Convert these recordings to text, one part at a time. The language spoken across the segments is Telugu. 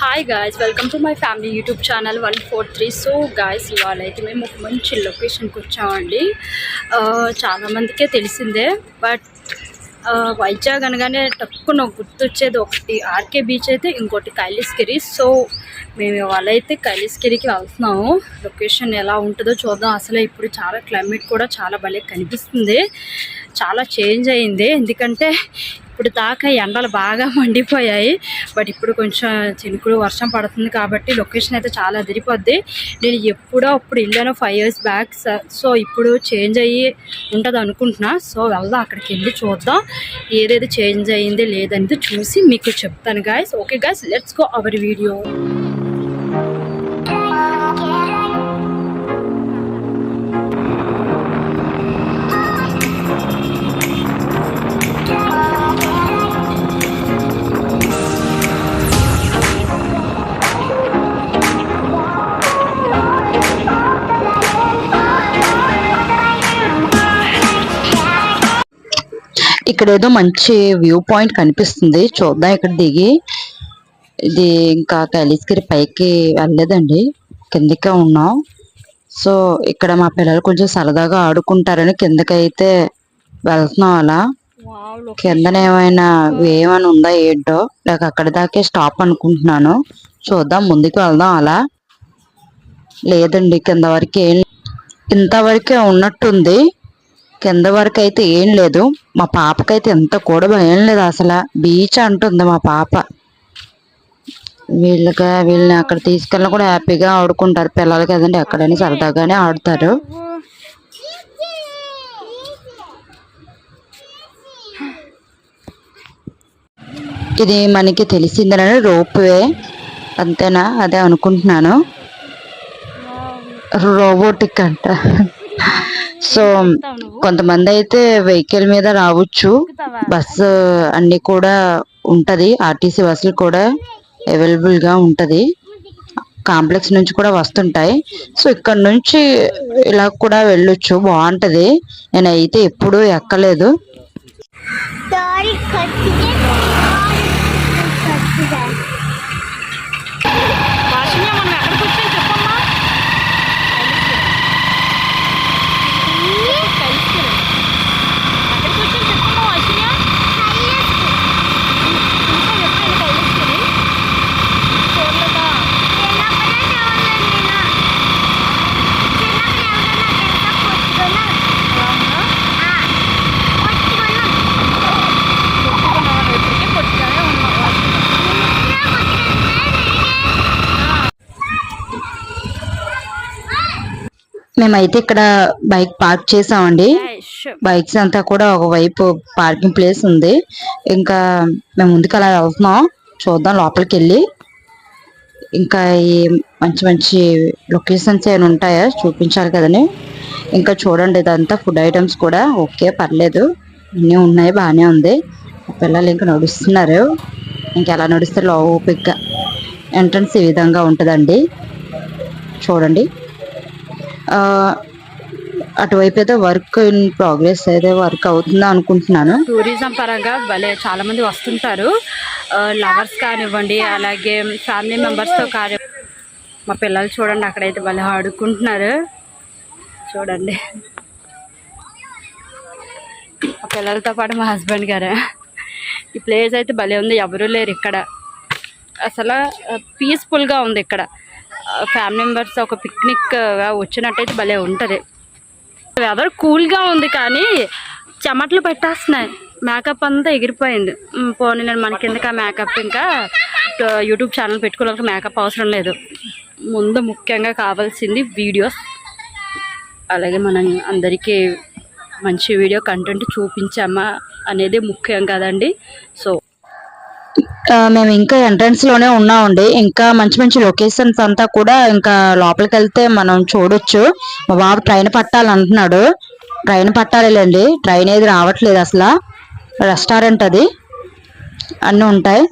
Hi guys, welcome to my family YouTube channel 143. So guys, ఇవాళ అయితే మేము ఒక మంచి లొకేషన్కి వచ్చామండి. చాలామందికే తెలిసిందే, బట్ వైజాగ్ అనగానే తక్కువ గుర్తొచ్చేది ఒకటి ఆర్కే బీచ్ అయితే, ఇంకోటి కైలాసగిరి. సో మేము ఇవాళ అయితే కైలాసగిరికి వెళ్తున్నాము. లొకేషన్ ఎలా ఉంటుందో చూద్దాం. అసలు ఇప్పుడు చాలా క్లైమేట్ కూడా చాలా భలే కనిపిస్తుంది, చాలా చేంజ్ అయింది. ఎందుకంటే ఇప్పుడు దాకా ఎండలు బాగా మండిపోయాయి, బట్ ఇప్పుడు కొంచెం చినుకులు వర్షం పడుతుంది కాబట్టి లొకేషన్ అయితే చాలా అదిరిపోద్ది. నేను ఎప్పుడో అప్పుడు వెళ్ళాను 5 years బ్యాక్. సో ఇప్పుడు చేంజ్ అయ్యి ఉంటుంది అనుకుంటున్నా. సో వెళ్దాం, అక్కడికి వెళ్ళి చూద్దాం ఏదేది చేంజ్ అయ్యింది లేదనేది చూసి మీకు చెప్తాను guys. Okay guys, let's go our video. ఇక్కడ ఏదో మంచి వ్యూ పాయింట్ కనిపిస్తుంది, చూద్దాం. ఇక్కడ దిగి ఇది ఇంకా కైలాసగిరి పైకి వెళ్ళలేదండి, కిందకే ఉన్నాం. సో ఇక్కడ మా పిల్లలు కొంచెం సరదాగా ఆడుకుంటారని కిందకైతే వెళ్తున్నాం. అలా కిందన ఏమైనా ఏమైనా ఉందా ఏంటో, లేక అక్కడి దాకే స్టాప్ అనుకుంటున్నాను. చూద్దాం, ముందుకు వెళ్దాం. అలా లేదండి, కింద వరకు ఇంతవరకే ఉన్నట్టుంది. కింద వరకు అయితే ఏం లేదు. మా పాపకైతే ఎంత కూడా భయం లేదు, అసలు బీచ్ అంటుంది మా పాప. వీళ్ళని అక్కడ తీసుకెళ్ళినా కూడా హ్యాపీగా ఆడుకుంటారు పిల్లలు కదండి, ఎక్కడైనా సరదాగానే ఆడుతారు. ఇది మనకి తెలిసిందని రోప్వే అంతేనా, అదే అనుకుంటున్నాను. రోబోటిక్ అంట. సో కొంతమంది అయితే వెహికల్ మీద రావచ్చు, బస్సు అన్ని కూడా ఉంటది, ఆర్టీసీ బస్సులు కూడా అవైలబుల్ గా ఉంటది, కాంప్లెక్స్ నుంచి కూడా వస్తుంటాయి. సో ఇక్కడ నుంచి ఇలా కూడా వెళ్ళొచ్చు, బాగుంటది. నేనైతే ఎప్పుడూ ఎక్కలేదు. మేమైతే ఇక్కడ బైక్ పార్క్ చేసామండి. బైక్స్ అంతా కూడా ఒకవైపు పార్కింగ్ ప్లేస్ ఉంది. ఇంకా మేము ముందుకు అలా వెళ్తున్నాం, చూద్దాం లోపలికి వెళ్ళి. ఇంకా ఈ మంచి మంచి లొకేషన్స్ ఏమైనా ఉంటాయా చూపించాలి కదండి. ఇంకా చూడండి, ఇదంతా ఫుడ్ ఐటమ్స్ కూడా ఓకే, పర్లేదు, అన్నీ ఉన్నాయి, బాగానే ఉంది. పిల్లలు ఇంకా నడుస్తున్నారు, ఇంకెలా నడుస్తారు ఓపిక్గా. ఎంట్రన్స్ ఈ విధంగా ఉంటుందండి, చూడండి. అటువైపు అయితే వర్క్ ఇన్ ప్రోగ్రెస్ అయితే వర్క్ అవుతుందా అనుకుంటున్నాను. టూరిజం పరంగా భలే చాలా మంది వస్తుంటారు, లవర్స్ కానివ్వండి, అలాగే ఫ్యామిలీ మెంబర్స్తో కానీ. మా పిల్లలు చూడండి, అక్కడైతే భలే ఆడుకుంటున్నారు, చూడండి. మా పిల్లలతో పాటు మా హస్బెండ్ గారు. ఈ ప్లేస్ అయితే భలే ఉంది, ఎవరూ లేరు ఇక్కడ, అసలు పీస్ఫుల్గా ఉంది. ఇక్కడ ఫ్యామిలీ మెంబర్స్ ఒక పిక్నిక్గా వచ్చినట్టయితే భలే ఉంటుంది. వెదర్ కూల్గా ఉంది కానీ చెమటలు పెట్టేస్తున్నాయి, మేకప్ అంతా ఎగిరిపోయింది. పోనీ నేను మన కిందకి మేకప్ ఇంకా యూట్యూబ్ ఛానల్ పెట్టుకోవడానికి మేకప్ అవసరం లేదు. ముందు ముఖ్యంగా కావాల్సింది వీడియోస్, అలాగే మనం అందరికీ మంచి వీడియో కంటెంట్ చూపించామా అనేది ముఖ్యం కదండి. సో మేము ఇంకా ఎంట్రన్స్ లోనే ఉన్నామండి. ఇంకా మంచి మంచి లొకేషన్స్ అంతా కూడా ఇంకా లోపలికి వెళ్తే మనం చూడొచ్చు. మా బాబు ట్రైన్ పట్టాలంటున్నాడు, ట్రైన్ పట్టాలండి, ట్రైన్ ఏది రావట్లేదు అసలు. రెస్టారెంట్ అది, అన్నీ ఉంటాయి.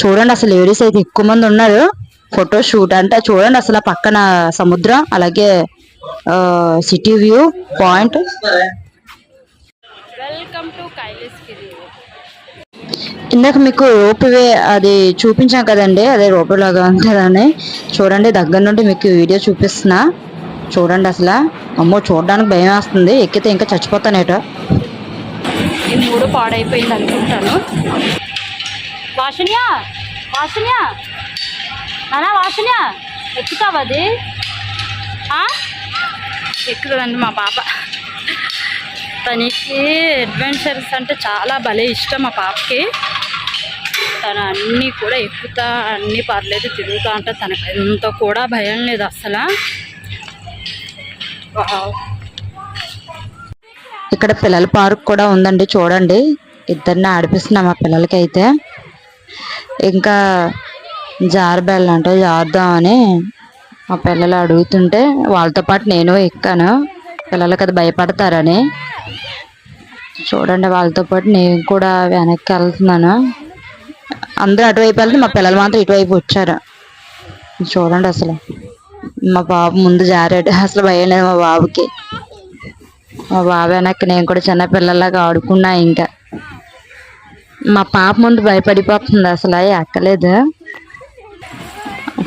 చూడండి, అసలు లేడీస్ అయితే ఎక్కువ మంది ఉన్నారు. ఫోటో షూట్ అంటే చూడండి, అసలు పక్కన సముద్రం, అలాగే city view point. Welcome to Kailasagiri. ఇందాక మీకు రోప్వే అది చూపించాం కదండి, అదే రోప్వే లాగా ఉంటుందని. చూడండి దగ్గర నుండి మీకు వీడియో చూపిస్తున్నా. చూడండి అసలు అమ్మో చూడడానికి భయం వేస్తుంది, ఎక్కితే ఇంకా చచ్చిపోతానేటో. ఈ 3 పాడైపోయింది అనుకుంటాను. వాషన్యా వాషన్యా నానా వాషన్యా ఎక్కుతావు అది ఎక్కుతుందండి మా పాప. తనకి అడ్వెంచర్స్ అంటే చాలా భలే ఇష్టం మా పాపకి. తను అన్నీ కూడా ఎక్కుతా, అన్నీ పర్లేదు తిరుగుతూ అంటే తనకు ఎంత కూడా భయం లేదు అసలు. ఇక్కడ పిల్లల పార్క్ కూడా ఉందండి. చూడండి ఇద్దరిని ఆడిపిస్తున్నాం మా పిల్లలకి అయితే. ఇంకా జారబెల్ల అంటే జారుదామని మా పిల్లలు అడుగుతుంటే వాళ్ళతో పాటు నేను ఎక్కాను. పిల్లలకి అది భయపడతారని చూడండి వాళ్ళతో పాటు నేను కూడా వెనక్కి వెళ్తున్నాను. అందరూ అటువైపు వెళ్తే మా పిల్లలు మాత్రం ఇటువైపు వచ్చారు. చూడండి అసలు మా బాబు ముందు జారాడు, అసలు భయం లేదు మా బాబుకి. మా బాబు వెనక్కి నేను కూడా చిన్న పిల్లలాగా ఆడుకున్నా. ఇంకా మా పాప ముందు భయపడిపోతుంది, అసలు ఎక్కలేదు.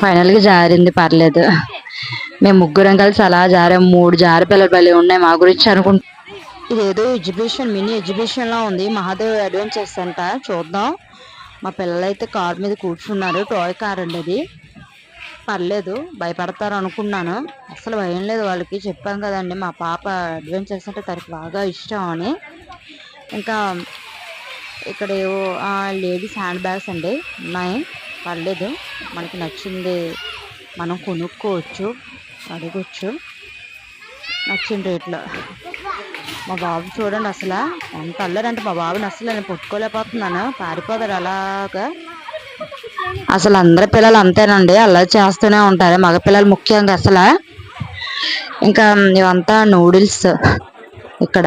ఫైనల్గా జారింది, పర్లేదు. మేము ముగ్గురం కలిసి అలా జారాం. 3 జారి పిల్లలు భలే ఉన్నాయి మా గురించి అనుకుంటా. ఇదేదో ఎగ్జిబిషన్, మినీ ఎగ్జిబిషన్ లా ఉంది. మహాదేవ్ అడ్వెంచర్స్ అంట. చూద్దాం. మా పిల్లలు అయితే కార్ మీద కూర్చున్నారు. టాయ్ కార్ అండి అది. పర్లేదు, భయపడతారు అనుకున్నాను. అసలు భయం లేదు వాళ్ళకి. చెప్పాం కదండి మా పాప అడ్వెంచర్స్ అంటే తనకి బాగా ఇష్టం అని. ఇంకా ఇక్కడ ఏవో లేడీస్ హ్యాండ్ బ్యాగ్స్ అండి ఉన్నాయి. పర్లేదు, మనకి నచ్చింది మనం కొనుక్కోవచ్చు, అడగచ్చు నచ్చిన రేట్లో. మా బాబు చూడండి అసలు ఎంత అల్లరంటే మా బాబుని అసలు నేను పట్టుకోలేకపోతున్నాను, పారిపోతాడు అలాగా. అసలు అందరి పిల్లలు అంతేనండి, అల్లరి చేస్తూనే ఉంటారు, మగపిల్లలు ముఖ్యంగా అసలు. ఇంకా ఇవంతా నూడిల్స్ ఇక్కడ.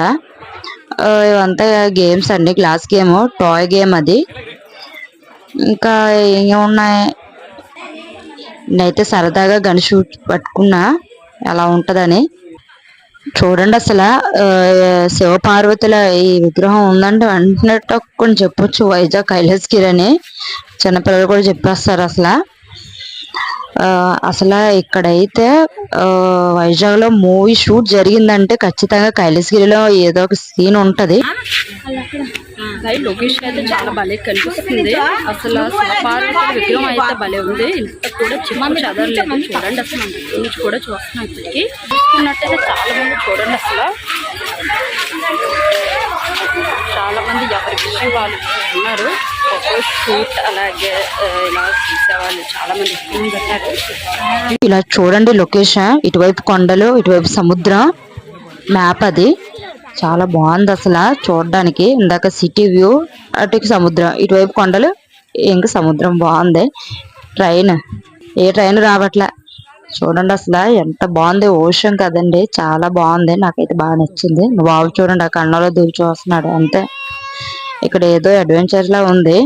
ఇవంతా గేమ్స్ అండి, గ్లాస్ గేమ్, టాయ్ గేమ్ అది. ఇంకా ఏమున్నాయి, నేనైతే సరదాగా గన్ షూట్ పట్టుకున్నా ఎలా ఉంటుందని. చూడండి అసలు శివపార్వతుల ఈ విగ్రహం ఉందంటే వెంటనే కొన్ని చెప్పొచ్చు వైజాగ్ కైలాసగిరి అని. చిన్నపిల్లలు కూడా చెప్పేస్తారు అసలు. అసలు ఇక్కడైతే వైజాగ్లో మూవీ షూట్ జరిగిందంటే ఖచ్చితంగా కైలాసగిరిలో ఏదో ఒక సీన్ ఉంటది. లొకేషన్ అయితే చాలా భలే కనిపిస్తుంది. అసలు శివపార్వతుల విగ్రహం అయితే భలే ఉంది. ఇంత కూడా చిన్న చదవలేదు. చూడండి అసలు నుంచి కూడా చూస్తున్నాం. ఇప్పటికి చూస్తున్నట్టయితే చాలా మంది చూడండి అసలు చాలా మంది ఎవరి విషయం వాళ్ళు ఉన్నారు. ఫోటో షూట్ అలాగే ఇలా తీసేవాళ్ళు చాలా మంది ఉన్నారు. ఇలా చూడండి లొకేషన్, ఇటువైపు కొండలు, ఇటువైపు సముద్రం. మ్యాప్ అది చాలా బాగుంది అసలు చూడడానికి. ఇందాక సిటీ వ్యూ, అటుకి సముద్రం, ఇటువైపు కొండలు, ఇంకా సముద్రం. బాగుంది. ఏ ట్రైన్ రావట్లే. చూడండి అసలు ఎంత బాగుంది. ఓషన్ కదండి, చాలా బాగుంది. నాకైతే బాగా నచ్చింది. బాబు చూడండి ఆ కన్నులో దూరి చూస్తున్నాడు అంతే. ఇక్కడ ఏదో అడ్వెంచర్ లా ఉంది.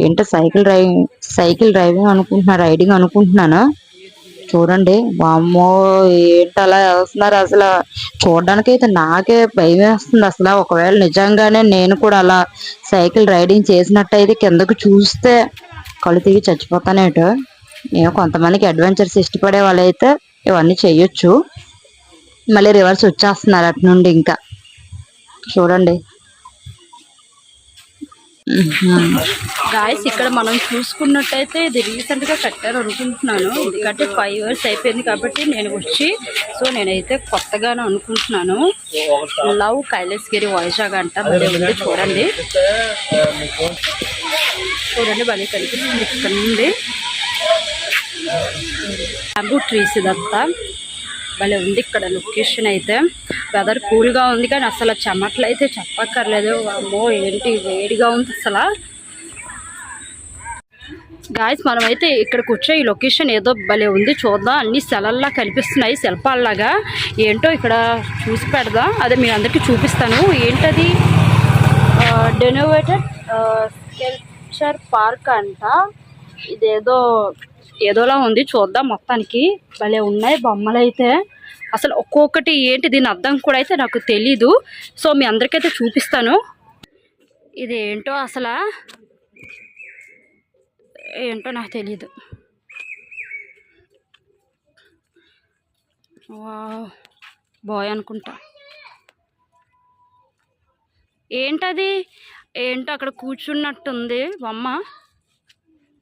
ఏంటో సైకిల్ డ్రైవింగ్ అనుకుంటున్నా, రైడింగ్ అనుకుంటున్నాను. చూడండి వామ్మో ఏంటి అలా వెళ్తున్నారు. అసలు చూడడానికి అయితే నాకే భయం వేస్తుంది అసలు. ఒకవేళ నిజంగానే నేను కూడా అలా సైకిల్ రైడింగ్ చేసినట్టయితే కిందకు చూస్తే కళ్ళు తిరిగి చచ్చిపోతానేటో. నేను కొంతమందికి అడ్వెంచర్స్ ఇష్టపడే వాళ్ళైతే ఇవన్నీ చెయ్యొచ్చు. మళ్ళీ రివర్స్ వచ్చేస్తున్నారు అటు నుండి. ఇంకా చూడండి గాయస్, ఇక్కడ మనం చూసుకున్నట్టయితే ఇది రీసెంట్ గా కట్టారు అనుకుంటున్నాను. ఎందుకంటే 5 years అయిపోయింది కాబట్టి నేను వచ్చి. సో నేనైతే కొత్తగానే అనుకుంటున్నాను. లవ్ కైలాసగిరి వైజాగ్ అంట. భలే ఉంది చూడండి. భలే కనిపిస్తుంది ఇక్కడ నుండి. బ్యాంబూ ట్రీస్ ఇదంతా భలే ఉంది ఇక్కడ లొకేషన్ అయితే. వెదర్ కూల్గా ఉంది కానీ అసలు చెమట్లు అయితే చెప్పక్కర్లేదు. అమ్మో ఏంటి వేడిగా ఉంది అసలు. గాయస్ మనమైతే ఇక్కడికి వచ్చే ఈ లొకేషన్ ఏదో భలే ఉంది. చూద్దాం. అన్ని శిలల్లా కనిపిస్తున్నాయి, శిల్పాల్లాగా. ఏంటో ఇక్కడ చూసి పెడదాం. అదే మీ అందరికీ చూపిస్తాను. ఏంటది, డెనోవేటెడ్ స్కల్ప్చర్ పార్క్ అంట. ఏదోలా ఉంది. చూద్దాం. మొత్తానికి భలే ఉన్నాయి బొమ్మలు అయితే. అసలు ఒక్కొక్కటి ఏంటి దీని అర్థం కూడా అయితే నాకు తెలీదు. సో మీ అందరికైతే చూపిస్తాను. ఇదేంటో అసలు ఏంటో నాకు తెలియదు. బాయ్ అనుకుంటా. ఏంటది? ఏంటో అక్కడ కూర్చున్నట్టుంది బొమ్మ.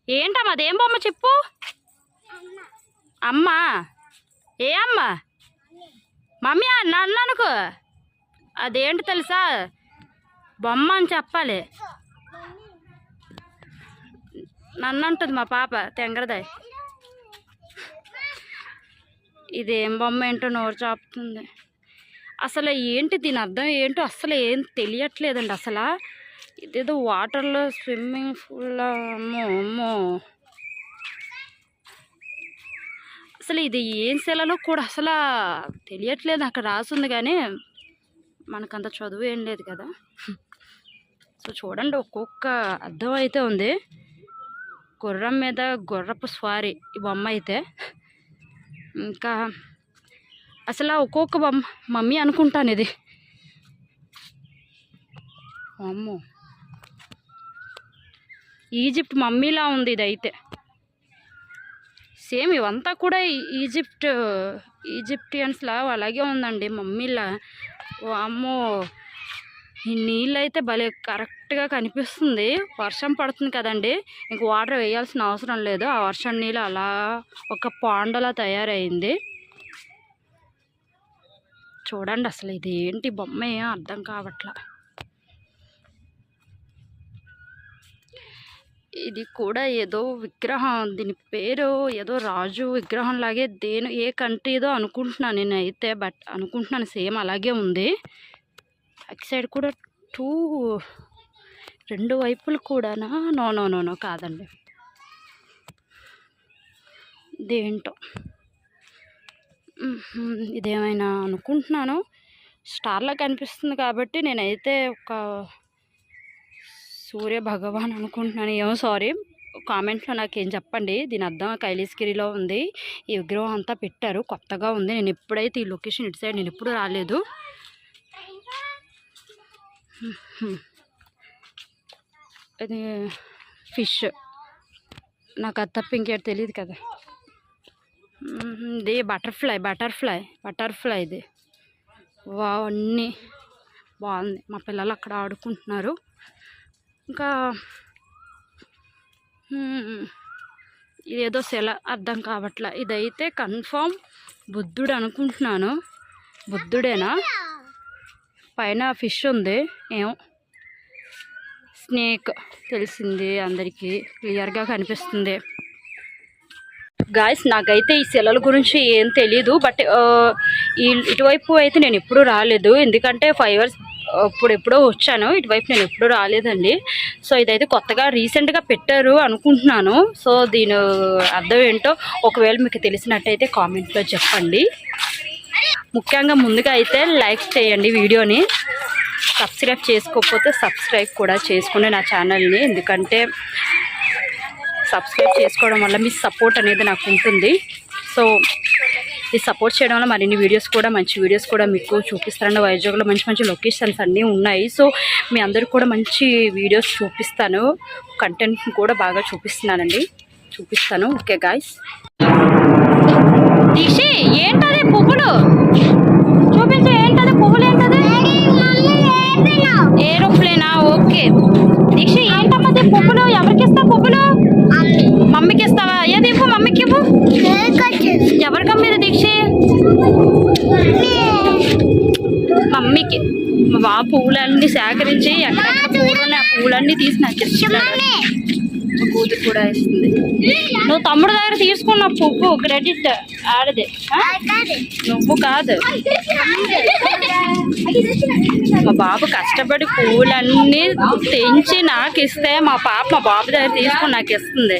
ఏంటమ్మా అదేం బొమ్మ చెప్పు. అమ్మా ఏ అమ్మ? మమ్మీ నన్ను అనుకో. అదేంటి తెలుసా? బొమ్మ అని చెప్పాలి. నన్ను అంటుంది మా పాప తెంగరదాయ్. ఇదేం బొమ్మ ఏంటో నోరు చాపుతుంది. అసలు ఏంటి దీని అర్థం ఏంటో అసలు ఏం తెలియట్లేదండి. అసలు ఇదేదో వాటర్లో స్విమ్మింగ్ పూల్లో అమ్మో అమ్మో అసలు ఇది ఏం శిలలో కూడా అసలు తెలియట్లేదు. అక్కడ రాసుంది కానీ మనకంత చదువు ఏం లేదు కదా. సో చూడండి ఒక్కొక్క అర్థం అయితే ఉంది. గుర్రం మీద గుర్రపు స్వారీ ఈ బొమ్మ అయితే. ఇంకా అసలు ఒక్కొక్క బొమ్మ మమ్మీ అనుకుంటాను ఇది. అమ్మో ఈజిప్ట్ మమ్మీలా ఉంది ఇది అయితే. సేమ్ ఇవంతా కూడా ఈజిప్టియన్స్లా అలాగే ఉందండి మమ్మీలా. అమ్మో ఈ నీళ్ళు అయితే భలే కరెక్ట్గా కనిపిస్తుంది. వర్షం పడుతుంది కదండి, ఇంక వాటర్ వేయాల్సిన అవసరం లేదు. ఆ వర్షం నీళ్ళు అలా ఒక పాండలా తయారైంది. చూడండి అసలు ఇది ఏంటి బొమ్మ ఏం అర్థం కావట్లా. ఇది కూడా ఏదో విగ్రహం, దీని పేరు ఏదో రాజు విగ్రహం లాగే ఏ కంట్రీదో అనుకుంటున్నాను నేనైతే. బట్ అనుకుంటున్నాను సేమ్ అలాగే ఉంది. బ్యాక్ సైడ్ కూడా రెండు వైపులు కూడానా? నో నో నో నో కాదండి, ఇదేంటో ఇదేమైనా అనుకుంటున్నాను. స్టార్లా కనిపిస్తుంది కాబట్టి నేనైతే ఒక సూర్య భగవాన్ అనుకుంటున్నాను. ఏమో సారీ, కామెంట్లో నాకేం చెప్పండి. దీని అర్థం కైలాసగిరిలో ఉంది ఈ విగ్రహం అంతా పెట్టారు, కొత్తగా ఉంది. నేను ఎప్పుడైతే ఈ లొకేషన్ ఇటు సైడ్ నేను ఎప్పుడు రాలేదు. ఇది ఫిష్, నాకు అది తప్ప ఇంకేటి తెలియదు కదా. ఇది బటర్ఫ్లై ఇది. వావ్ అన్నీ బాగుంది. మా పిల్లలు అక్కడ ఆడుకుంటున్నారు. ఇంకా ఇదేదో శిల అర్థం కావట్లా. ఇదైతే కన్ఫామ్ బుద్ధుడు అనుకుంటున్నాను. బుద్ధుడేనా? పైన ఫిష్ ఉంది, ఏమో స్నేక్ తెలిసింది అందరికీ, క్లియర్గా కనిపిస్తుంది. గాయస్ నాకైతే ఈ శిలల గురించి ఏం తెలీదు. బట్ ఇటువైపు అయితే నేను ఎప్పుడూ రాలేదు, ఎందుకంటే 5 years ఎప్పుడో వచ్చాను. ఇటువైపు నేను ఎప్పుడూ రాలేదండి. సో ఇదైతే కొత్తగా రీసెంట్గా పెట్టారు అనుకుంటున్నాను. సో దీని అర్థం ఏంటో ఒకవేళ మీకు తెలిసినట్టయితే కామెంట్లో చెప్పండి. ముఖ్యంగా ముందుగా అయితే లైక్ చేయండి వీడియోని. సబ్స్క్రైబ్ చేసుకోకపోతే సబ్స్క్రైబ్ కూడా చేసుకోండి నా ఛానల్ని, ఎందుకంటే సబ్స్క్రైబ్ చేసుకోవడం వల్ల మీ సపోర్ట్ అనేది నాకు ఉంటుంది. సో ఈ సపోర్ట్ చేయడం వల్ల మరిన్ని వీడియోస్ కూడా, మంచి వీడియోస్ కూడా మీకు చూపిస్తానండి. వైజాగ్లో మంచి మంచి లొకేషన్స్ అన్నీ ఉన్నాయి. సో మీ అందరికి కూడా మంచి వీడియోస్ చూపిస్తాను, కంటెంట్ కూడా బాగా చూపిస్తాను. Okay guys. దీక్షి ఏంటది పువ్వులు చూపించే? ఏంటది పువ్వులు? ఏంటది? ఏరోప్లేనా? ఓకే దీక్ష ఏంటమ్మది పువ్వులు? ఎవరికి ఇస్తావు పువ్వులు? మమ్మీకి ఇస్తావా? ఏది ఇవ్వు, మమ్మీకి ఇవ్వు. ఎవరికమ్మా ఇది దీక్ష? మమ్మీకి. మా బాబు పువ్వులన్నీ సేకరించి ఎక్కడెక్కడ పువ్వులు ఉన్నాయి ఆ పువ్వులన్నీ తీసి నాకు ఇస్తున్నాడు. కూతురు కూడా ఇస్తుంది. నువ్వు తమ్ముడు దగ్గర తీసుకున్న పువ్వు క్రెడిట్ ఆడదే, నువ్వు కాదు. మా బాబు కష్టపడి పువ్వులన్నీ తెంచి నాకు ఇస్తే మా పాప మా బాబు దగ్గర తీసుకుని నాకు ఇస్తుంది.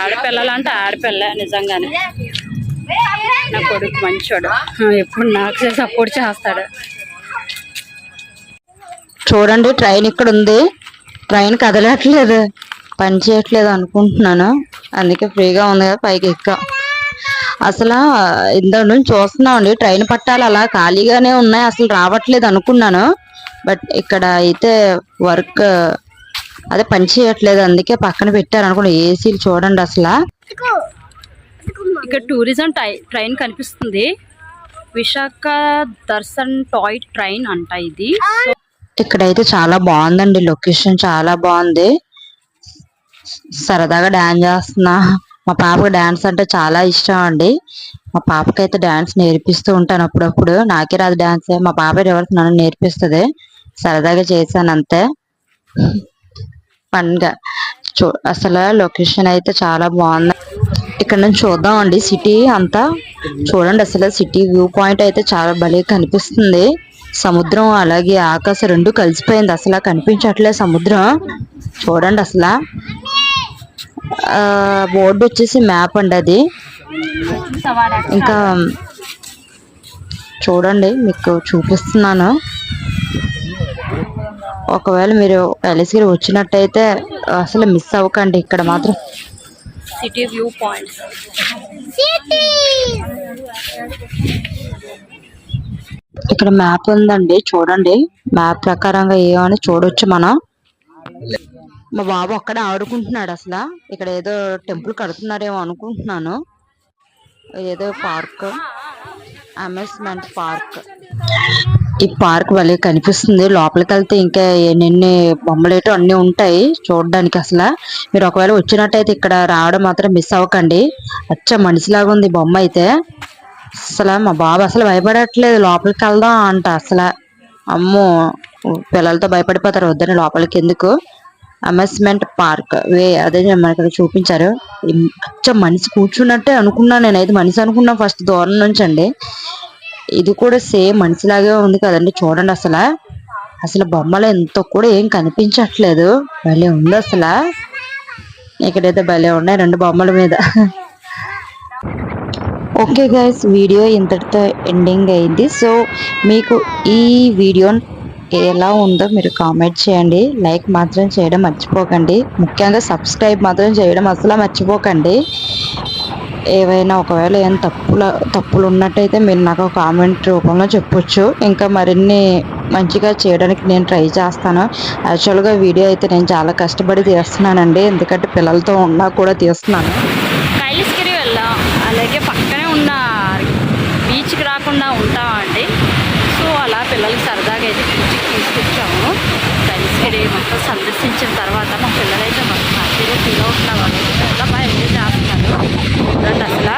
ఆడపిల్లలంటే ఆడపిల్ల నిజంగానే. నా కొడుకు మంచోడు, ఎప్పుడు నాకు సపోర్ట్ చేస్తాడు. చూడండి ట్రైన్ ఇక్కడ ఉంది. ట్రైన్ కదలట్లేదు, పని చేయట్లేదు అనుకుంటున్నాను. అందుకే ఫ్రీగా ఉంది కదా పైకి ఎక్కాం. అసలు ఇంత నుంచి చూస్తున్నామండి, ట్రైన్ పట్టాలు అలా ఖాళీగానే ఉన్నాయి, అసలు రావట్లేదు అనుకున్నాను. బట్ ఇక్కడ అయితే వర్క్ అదే పని చేయట్లేదు, అందుకే పక్కన పెట్టారు అనుకోండి. ఏసీలు చూడండి అసలు. ఇక్కడ టూరిజం ట్రైన్ కనిపిస్తుంది. విశాఖ దర్శన్ టాయ్ ట్రైన్ అంట ఇది. ఇక్కడైతే చాలా బాగుందండి, లొకేషన్ చాలా బాగుంది. సరదాగా డాన్స్ చేస్తున్నా. మా పాపకు డాన్స్ అంటే చాలా ఇష్టం అండి. మా పాపకైతే డాన్స్ నేర్పిస్తూ ఉంటాను అప్పుడప్పుడు. నాకే రాదు డాన్స్, మా పాప ఎవరికి నన్ను నేర్పిస్తుంది. సరదాగా చేశాను అంతే. పండుగ అసలు లొకేషన్ అయితే చాలా బాగుంది. ఇక్కడ నుంచి చూద్దాం అండి సిటీ అంతా. చూడండి అసలు సిటీ వ్యూ పాయింట్ అయితే చాలా భలే కనిపిస్తుంది. సముద్రం అలాగే ఆకాశం రెండు కలిసిపోయింది, అసలు కనిపించట్లేదు సముద్రం. చూడండి అసలు. బోర్డు వచ్చేసి మ్యాప్ అండి అది. ఇంకా చూడండి మీకు చూపిస్తున్నాను. ఒకవేళ మీరు కైలాసగిరి వచ్చినట్టయితే అసలు మిస్ అవ్వకండి. ఇక్కడ మాత్రం సిటీ వ్యూ పాయింట్. ఇక్కడ మ్యాప్ ఉందండి, చూడండి. మ్యాప్ ప్రకారంగా ఏమని చూడొచ్చు మనం. మా బాబు అక్కడే ఆడుకుంటున్నాడు అసలు. ఇక్కడ ఏదో టెంపుల్ కడుతున్నారేమో అనుకుంటున్నాను. ఏదో పార్క్, అమ్యూజ్మెంట్ పార్క్. ఈ పార్క్ భలే కనిపిస్తుంది. లోపలికి వెళ్తే ఇంకా ఎన్ని బొమ్మలేటో అన్ని ఉంటాయి చూడడానికి. అసలు మీరు ఒకవేళ వచ్చినట్టయితే ఇక్కడ రావడం మాత్రం మిస్ అవ్వకండి. అచ్చ మనిషిలాగా ఉంది బొమ్మ అయితే. అసలు మా బాబు అసలు భయపడట్లేదు. లోపలికి వెళ్దాం అంట. అసలు అమ్మో, పిల్లలతో భయపడిపోతారు, వద్దని లోపలికి ఎందుకు. అమ్యూజ్మెంట్ పార్క్ అదే మనకి చూపించారు. అచ్చ మనిషి కూర్చున్నట్టే అనుకున్నాను నేనైతే. మనిషి అనుకున్నా ఫస్ట్ దూరం నుంచి అండి. ఇది కూడా సేమ్ మనిషిలాగే ఉంది కదండి. చూడండి అసలు. అసలు బొమ్మలు ఎంతో కూడా ఏం కనిపించట్లేదు. భలే ఉంది అసలు. ఇక్కడైతే భలే ఉన్నాయి రెండు బొమ్మల మీద. ఓకే గైస్, వీడియో ఇంతటితో ఎండింగ్ అయింది. సో మీకు ఈ వీడియో ఎలా ఉందో మీరు కామెంట్ చేయండి. లైక్ మాత్రం చేయడం మర్చిపోకండి. ముఖ్యంగా సబ్స్క్రైబ్ మాత్రం చేయడం అసలు మర్చిపోకండి. ఏవైనా ఒకవేళ ఏం తప్పులు ఉన్నట్టయితే మీరు నాకు కామెంట్ రూపంలో చెప్పొచ్చు. ఇంకా మరిన్ని మంచిగా చేయడానికి నేను ట్రై చేస్తాను. యాక్చువల్గా వీడియో అయితే నేను చాలా కష్టపడి తీస్తున్నానండి, ఎందుకంటే పిల్లలతో ఉన్నా కూడా తీస్తున్నాను. కైలాసగిరి వెళ్ళాం, అలాగే పక్కనే ఉన్న బీచ్కి రాకుండా ఉంటామండి. సో అలా పిల్లలకి సరదాగా అయితే బీచ్కి తీసుకొచ్చాము. కైలాసగిరి మొత్తం సందర్శించిన తర్వాత మా పిల్లలైతే మొత్తం హ్యాపీగా ఫీల్ అవుతున్నారు. వాళ్ళైతే చాలా బాగా ఎంజాయ్ చేస్తున్నారు. చూడండి అసలు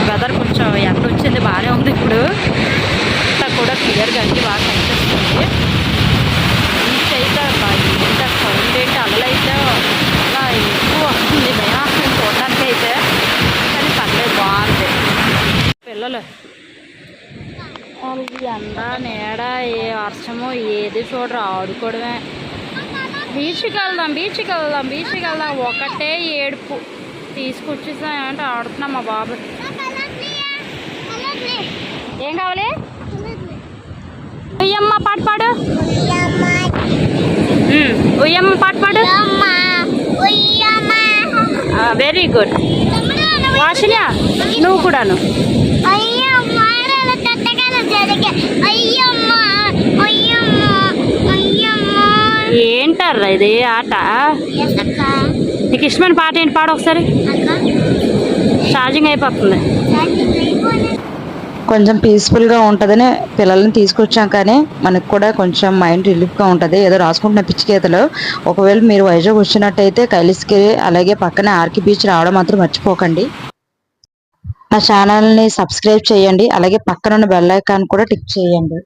వెదర్ కొంచెం ఎండ వచ్చింది, బాగానే ఉంది. ఇప్పుడు అంతా కూడా క్లియర్గా అన్ని బాగా కనిపిస్తుంది. బీచ్ అయితే ఎంత సౌండ్ ఏంటి, అలలైతే అలా ఎక్కువ వస్తుంది భయం చూడడానికి అయితే. కానీ పర్లేదు, బాగుంది. పిల్లలు ఎండ నీడ ఏ వర్షము ఏది చూడరు, ఆడుకోవడమే. బీచ్కి వెళ్దాం ఒకటే ఏడుపు. తీసుకొచ్చేసా అంటే ఆడుతున్నాం మా బాబు. ఏం కావాలి? ఉయ్యమ్మ పాట పాడు. ఉయ్యమ్మ పాట పాడు. Very good. వాషిన నువ్వు కూడాను. ఏంటారా ఇది ఆట? నీకు ఇష్టమైన పాట ఏంటి? పాడు ఒకసారి. ఛార్జింగ్ అయిపోతుంది. కొంచెం పీస్ఫుల్గా ఉంటుందని పిల్లల్ని తీసుకొచ్చాం, కానీ మనకు కూడా కొంచెం మైండ్ రిలీఫ్గా ఉంటుంది. ఏదో రాసుకుంటున్న పిచ్చికేతలు. ఒకవేళ మీరు వైజాగ్ వచ్చినట్టయితే కైలాసగిరి అలాగే పక్కనే ఆర్కే బీచ్ రావడం మాత్రం మర్చిపోకండి. నా ఛానల్ని సబ్స్క్రైబ్ చేయండి, అలాగే పక్కన ఉన్న బెల్ ఐకాన్ కూడా టిక్ చేయండి.